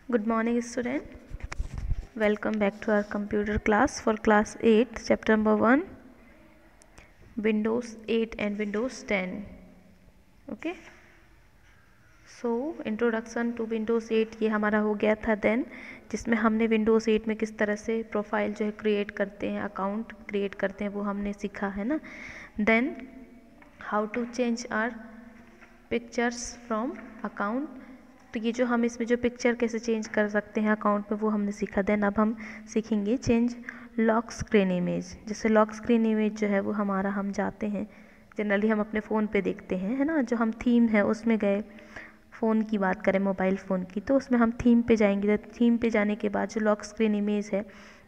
Good morning student. Welcome back to our computer class for class 8 chapter number 1 Windows 8 and Windows 10. Okay. So introduction to Windows 8 ये हमारा हो गया था then, जिसमें हमने Windows 8 में किस तरह से प्रोफाइल जो है क्रिएट करते हैं, अकाउंट क्रिएट करते हैं, वो हमने सीखा है ना. Then how to change our pictures from account. तो ये जो हम इसमें जो पिक्चर कैसे चेंज कर सकते हैं अकाउंट में, वो हमने सीखा. देन अब हम सीखेंगे चेंज लॉक स्क्रीन इमेज. जैसे लॉक स्क्रीन इमेज जो है वो हमारा, हम जाते हैं जनरली हम अपने फ़ोन पे देखते हैं, है ना. जो हम थीम है उसमें गए, फ़ोन की बात करें मोबाइल फ़ोन की, तो उसमें हम थीम पे जाएंगे. तो थीम पे जाने के बाद जो लॉक स्क्रीन इमेज है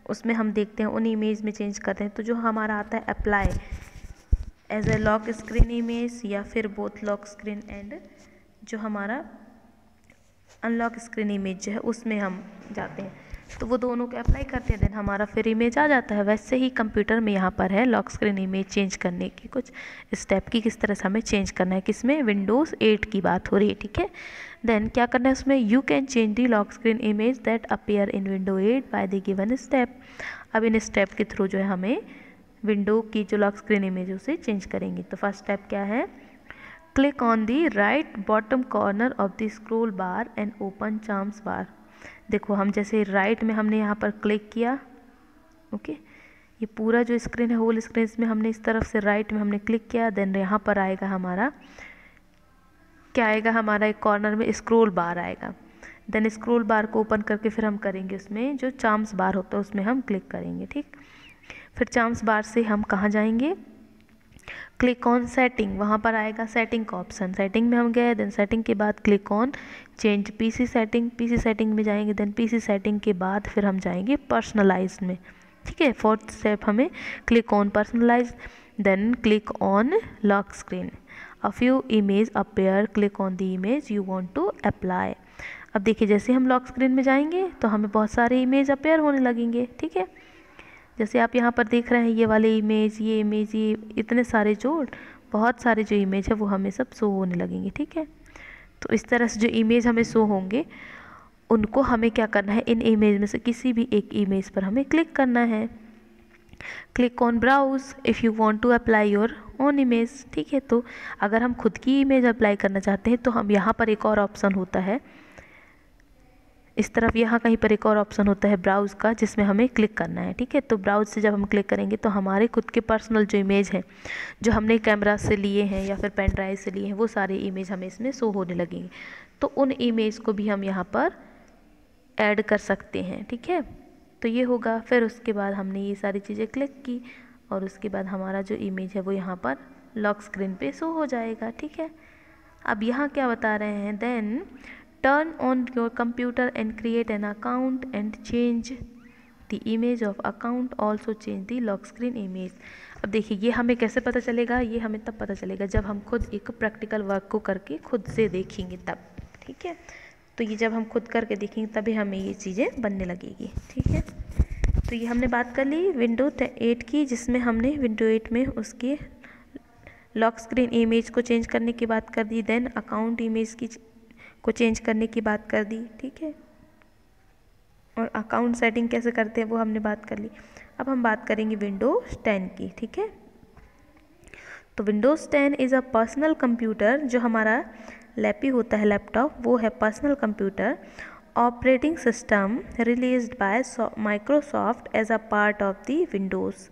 उसमें हम देखते हैं, उन इमेज में चेंज करते हैं. तो जो हमारा आता है apply as a lock screen image, या फिर बोथ लॉक स्क्रीन एंड जो हमारा अनलॉक स्क्रीन इमेज जो है उसमें हम जाते हैं. तो वो दोनों को अप्लाई करते हैं, देन हमारा फिर इमेज आ जाता है. वैसे ही कंप्यूटर में यहाँ पर है लॉक स्क्रीन इमेज चेंज करने की कुछ स्टेप की, किस तरह से हमें चेंज करना है. किसमें? विंडोज़ 8 की बात हो रही है, ठीक है. देन क्या करना है उसमें, you can change the lock screen image that appear in Window 8 by the given step. अब इन स्टेप के थ्रू जो है हमें विंडो की जो लॉक स्क्रीन इमेज है उसे चेंज करेंगे. तो फर्स्ट स्टेप क्या है, click on the right bottom corner of the scroll bar and open charms bar. देखो हम जैसे राइट में हमने यहाँ पर क्लिक किया, ओके. ये पूरा जो स्क्रीन है होल स्क्रीन में हमने इस तरफ से राइट में हमने क्लिक किया. देन यहाँ पर आएगा हमारा क्या आएगा, हमारा एक कॉर्नर में स्क्रोल बार आएगा. देन स्क्रोल बार को ओपन करके फिर हम करेंगे उसमें जो चार्म्स बार होता है उसमें हम क्लिक करेंगे, ठीक. फिर चार्म्स बार से हम कहाँ जाएंगे, क्लिक ऑन सेटिंग, वहाँ पर आएगा सेटिंग का ऑप्शन. सेटिंग में हम गए, देन सेटिंग के बाद click on change PC setting. PC setting में जाएंगे, देन पीसी सेटिंग के बाद फिर हम जाएंगे पर्सनलाइज में, ठीक है. फोर्थ स्टेप हमें click on personalise, then click on lock screen. A few image appear, click on the image you want to apply. अब देखिए जैसे हम लॉक स्क्रीन में जाएंगे तो हमें बहुत सारे इमेज अपेयर होने लगेंगे, ठीक है. जैसे आप यहाँ पर देख रहे हैं ये वाले इमेज, ये इमेज, ये इतने सारे जो बहुत सारे जो इमेज है वो हमें सब शो होने लगेंगे, ठीक है. तो इस तरह से जो इमेज हमें शो होंगे उनको हमें क्या करना है, इन इमेज में से किसी भी एक इमेज पर हमें क्लिक करना है. Click on browse if you want to apply your own image, ठीक है. तो अगर हम खुद की इमेज अप्लाई करना चाहते हैं तो हम यहाँ पर एक और ऑप्शन होता है, इस तरफ यहाँ कहीं पर एक और ऑप्शन होता है ब्राउज़ का, जिसमें हमें क्लिक करना है, ठीक है. तो ब्राउज़ से जब हम क्लिक करेंगे तो हमारे खुद के पर्सनल जो इमेज है जो हमने कैमरा से लिए हैं या फिर पेन ड्राइव से लिए हैं वो सारे इमेज हमें इसमें शो होने लगेंगे. तो उन इमेज को भी हम यहाँ पर ऐड कर सकते हैं, ठीक है. तो ये होगा. फिर उसके बाद हमने ये सारी चीज़ें क्लिक की और उसके बाद हमारा जो इमेज है वो यहाँ पर लॉक स्क्रीन पर शो हो जाएगा, ठीक है. अब यहाँ क्या बता रहे हैं, then turn on your computer and create an account and change the image of account, also change the lock screen image. अब देखिए ये हमें कैसे पता चलेगा, ये हमें तब पता चलेगा जब हम खुद एक प्रैक्टिकल वर्क को करके खुद से देखेंगे तब, ठीक है. तो ये जब हम खुद करके देखेंगे तभी हमें ये चीज़ें बनने लगेगी, ठीक है. तो ये हमने बात कर ली विंडो 8 की, जिसमें हमने विंडो 8 में उसकी लॉक स्क्रीन इमेज को चेंज करने की बात कर दी. देन अकाउंट इमेज की को चेंज करने की बात कर दी, ठीक है. और अकाउंट सेटिंग कैसे करते हैं वो हमने बात कर ली. अब हम बात करेंगे विंडोज़ 10 की, ठीक है. तो Windows 10 is a personal computer. जो हमारा लैपी होता है लैपटॉप, वो है personal computer operating system released by Microsoft as a part of the Windows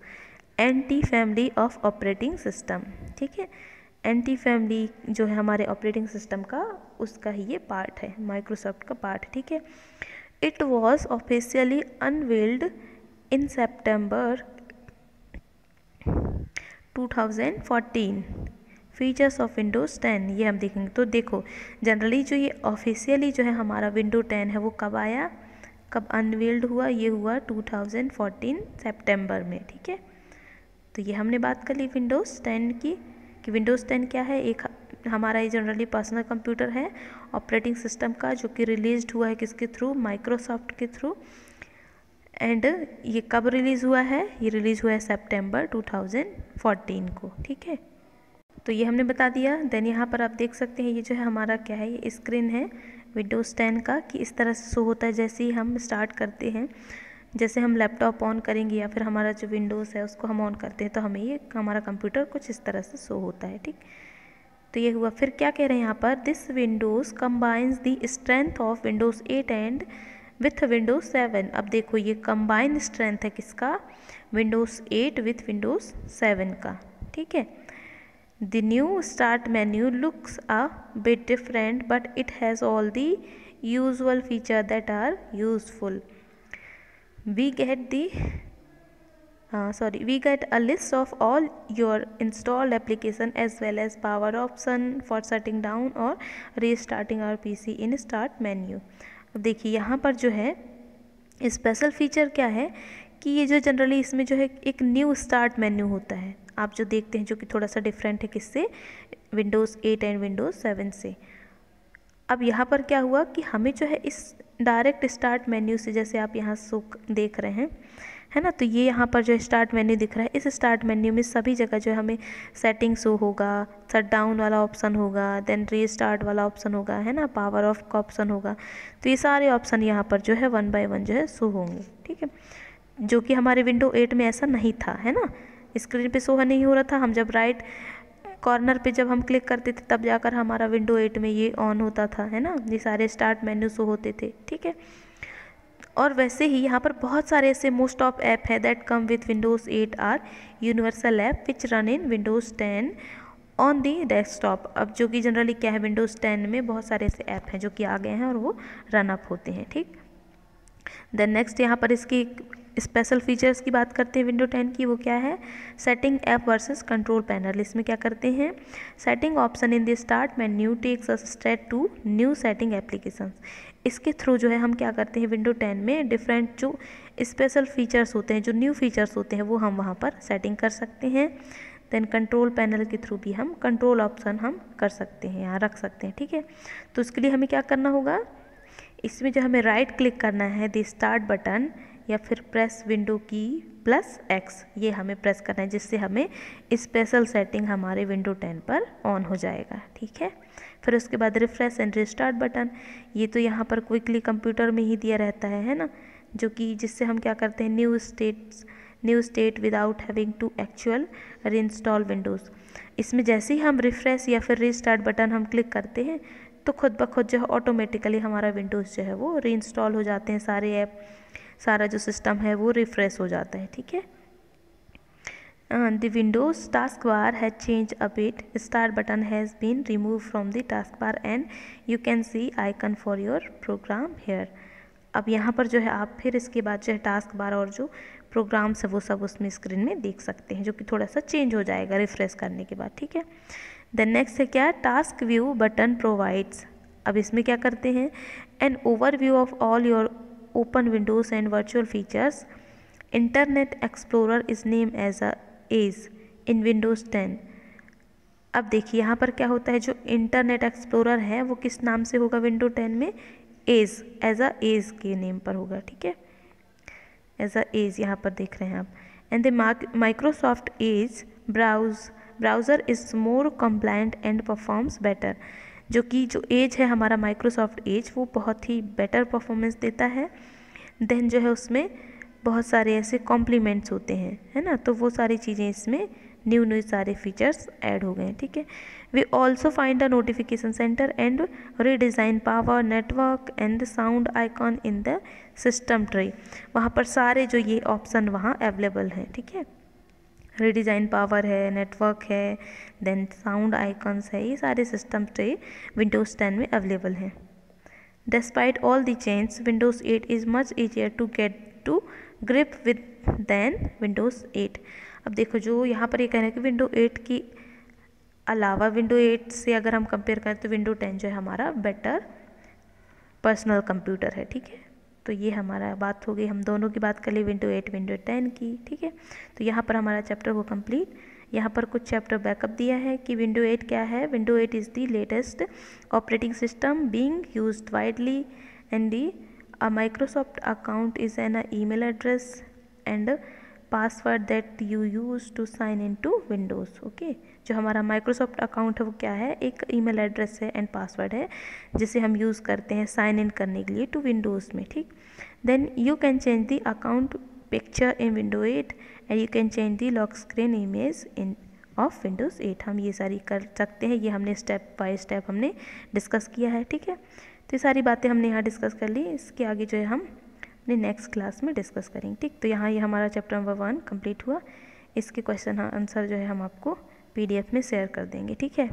NT family of operating system, ठीक है. एंटी फैमिली जो है हमारे ऑपरेटिंग सिस्टम का, उसका ही ये पार्ट है, माइक्रोसॉफ्ट का पार्ट, ठीक है. It was officially unveiled in September 2014. Features of Windows 10 ये हम देखेंगे. तो देखो जनरली जो ये ऑफिशियली जो है हमारा विंडो 10 है वो कब आया, कब अनवेल्ड हुआ, ये हुआ 2014 सितंबर में, ठीक है. तो ये हमने बात कर ली विंडोज़ 10 की, कि विंडोज़ 10 क्या है, एक हमारा ये जनरली पर्सनल कंप्यूटर है ऑपरेटिंग सिस्टम का, जो कि रिलीज़्ड हुआ है किसके थ्रू, माइक्रोसॉफ्ट के थ्रू. एंड ये कब रिलीज़ हुआ है, ये रिलीज़ हुआ है सितंबर 2014 को, ठीक है. तो ये हमने बता दिया. देन यहाँ पर आप देख सकते हैं ये जो है हमारा क्या है, ये स्क्रीन है विंडोज़ 10 का कि इस तरह से शो होता है जैसे ही हम स्टार्ट करते हैं। जैसे हम लैपटॉप ऑन करेंगे या फिर हमारा जो विंडोज़ है उसको हम ऑन करते हैं तो हमें ये हमारा कंप्यूटर कुछ इस तरह से शो होता है, ठीक। तो ये हुआ। फिर क्या कह रहे हैं यहाँ पर, this Windows combines the strength of Windows 8 and with Windows 7। अब देखो ये कंबाइन स्ट्रेंथ है किसका, विंडोज़ 8 विथ विंडोज़ 7 का, ठीक है। The new start menu looks a bit different, but it has all the usual features that are useful. We get a list of all your installed application as well as power option for shutting down or restarting our PC in start menu. अब देखिए यहाँ पर जो है special feature क्या है कि ये जो जनरली इसमें जो है एक न्यू स्टार्ट मेन्यू होता है, आप जो देखते हैं, जो कि थोड़ा सा डिफरेंट है किससे, विंडोज़ 8 एंड विंडोज़ 7 से। अब यहाँ पर क्या हुआ कि हमें जो है इस डायरेक्ट स्टार्ट मेन्यू से, जैसे आप यहाँ शो देख रहे हैं, है ना, तो ये यहाँ पर जो स्टार्ट मेन्यू दिख रहा है, इस स्टार्ट मेन्यू में सभी जगह जो है हमें सेटिंग शो होगा, शट डाउन वाला ऑप्शन होगा, देन रीस्टार्ट वाला ऑप्शन होगा, है ना, पावर ऑफ का ऑप्शन होगा। तो ये सारे ऑप्शन यहाँ पर जो है 1 बाय 1 जो है शो होंगे, ठीक है, जो कि हमारे विंडो 8 में ऐसा नहीं था, है ना, स्क्रीन पे शो नहीं हो रहा था। हम जब राइट कॉर्नर पे जब हम क्लिक करते थे तब जाकर हमारा विंडो 8 में ये ऑन होता था, है ना, ये सारे स्टार्ट मेन्यू शो होते थे, ठीक है। और वैसे ही यहाँ पर बहुत सारे ऐसे मोस्ट ऑफ ऐप है that come with Windows 8 are universal app which run in Windows 10 on the desktop. अब जो कि जनरली क्या है, विंडोज़ 10 में बहुत सारे ऐसे ऐप हैं जो कि आ गए हैं और वो रन अप होते हैं, ठीक। देन नेक्स्ट यहाँ पर इसकी स्पेशल फीचर्स की बात करते हैं विंडो 10 की, वो क्या है, setting app versus control panel. इसमें क्या करते हैं, setting option in the start menu takes us straight to new setting applications. इसके थ्रू जो है हम क्या करते हैं, विंडो 10 में डिफरेंट जो स्पेशल फीचर्स होते हैं, जो न्यू फीचर्स होते हैं, वो हम वहाँ पर सेटिंग कर सकते हैं। देन कंट्रोल पैनल के थ्रू भी हम कंट्रोल ऑप्शन हम कर सकते हैं, यहाँ रख सकते हैं, ठीक है। तो उसके लिए हमें क्या करना होगा, इसमें जो हमें राइट क्लिक करना है द स्टार्ट बटन या फिर प्रेस विंडो की +X, ये हमें प्रेस करना है, जिससे हमें स्पेशल सेटिंग हमारे विंडो 10 पर ऑन हो जाएगा, ठीक है। फिर उसके बाद रिफ्रेश एंड रिस्टार्ट बटन, ये तो यहाँ पर क्विकली कंप्यूटर में ही दिया रहता है ना, जो कि जिससे हम क्या करते हैं, new state without having to actual reinstall Windows. इसमें जैसे ही हम रिफ्रेश या फिर रिस्टार्ट बटन हम क्लिक करते हैं तो खुद ब खुद जो है ऑटोमेटिकली हमारा विंडोज़ जो है वो रीइंस्टॉल हो जाते हैं, सारे ऐप, सारा जो सिस्टम है वो रिफ्रेश हो जाता है, ठीक है। The Windows task bar has change a bit, start button has been remove from the task bar and you can see icon for your program here. अब यहाँ पर जो है आप फिर इसके बाद जो है टास्क बार और जो प्रोग्राम्स है वो सब उसमें स्क्रीन में देख सकते हैं, जो कि थोड़ा सा चेंज हो जाएगा रिफ्रेश करने के बाद, ठीक है। देन नेक्स्ट है क्या, टास्क व्यू बटन प्रोवाइड्स। अब इसमें क्या करते हैं, an overview of all your open windows and virtual features. Internet Explorer is name as a Edge in Windows 10। अब देखिए यहाँ पर क्या होता है, जो इंटरनेट एक्सप्लोरर है वो किस नाम से होगा विंडो 10 में, एज अ एज के नेम पर होगा, ठीक है, एज अ एज यहाँ पर देख रहे हैं आप। And the Microsoft Edge browser is more compliant and performs better. जो कि जो एज है हमारा माइक्रोसॉफ्ट एज, वो बहुत ही बेटर परफॉर्मेंस देता है। देन जो है उसमें बहुत सारे ऐसे कॉम्प्लीमेंट्स होते हैं, है ना, तो वो सारी चीज़ें इसमें न्यू सारे फीचर्स ऐड हो गए हैं, ठीक है। We also find a notification center and redesign power network and the sound icon in the system tray. वहाँ पर सारे जो ये ऑप्शन वहाँ अवेलेबल हैं, ठीक है, रीडिज़ाइन पावर है, नेटवर्क है, देन साउंड आइकॉन्स है, ये सारे सिस्टम ट्रे विंडोज़ 10 में अवेलेबल हैं। Despite all the change Windows 8 is much easier to get to grip with than Windows 8। अब देखो जो यहाँ पर ये कह रहे हैं कि विंडो 8 की अलावा विंडो 8 से अगर हम कंपेयर करें तो विंडो 10 जो है हमारा बेटर पर्सनल कंप्यूटर है, ठीक है। तो ये हमारा बात हो गई, हम दोनों की बात कर ली, विंडो 8 विंडो 10 की, ठीक है। तो यहाँ पर हमारा चैप्टर को कंप्लीट। यहाँ पर कुछ चैप्टर बैकअप दिया है कि विंडो 8 क्या है। Window 8 is the latest operating system being used widely and the a Microsoft account is an email address and password that you use to sign in to Windows. Okay, जो हमारा Microsoft account है वो क्या है, एक email address है and password है जिसे हम यूज़ करते हैं साइन इन करने के लिए टू विंडोज़ में। ठीक, then you can change the account picture in Window 8 and you can change the lock screen image in of Windows 8। हम ये सारी कर सकते हैं, ये हमने स्टेप बाय स्टेप हमने डिस्कस किया है। ठीक है, तो ये सारी बातें हमने यहाँ डिस्कस कर ली। इसके आगे जो है हम अपने नेक्स्ट क्लास में डिस्कस करेंगे। ठीक, तो यहाँ ये हमारा चैप्टर नंबर 1 कंप्लीट हुआ। इसके क्वेश्चन आंसर जो है हम आपको PDF में शेयर कर देंगे। ठीक है।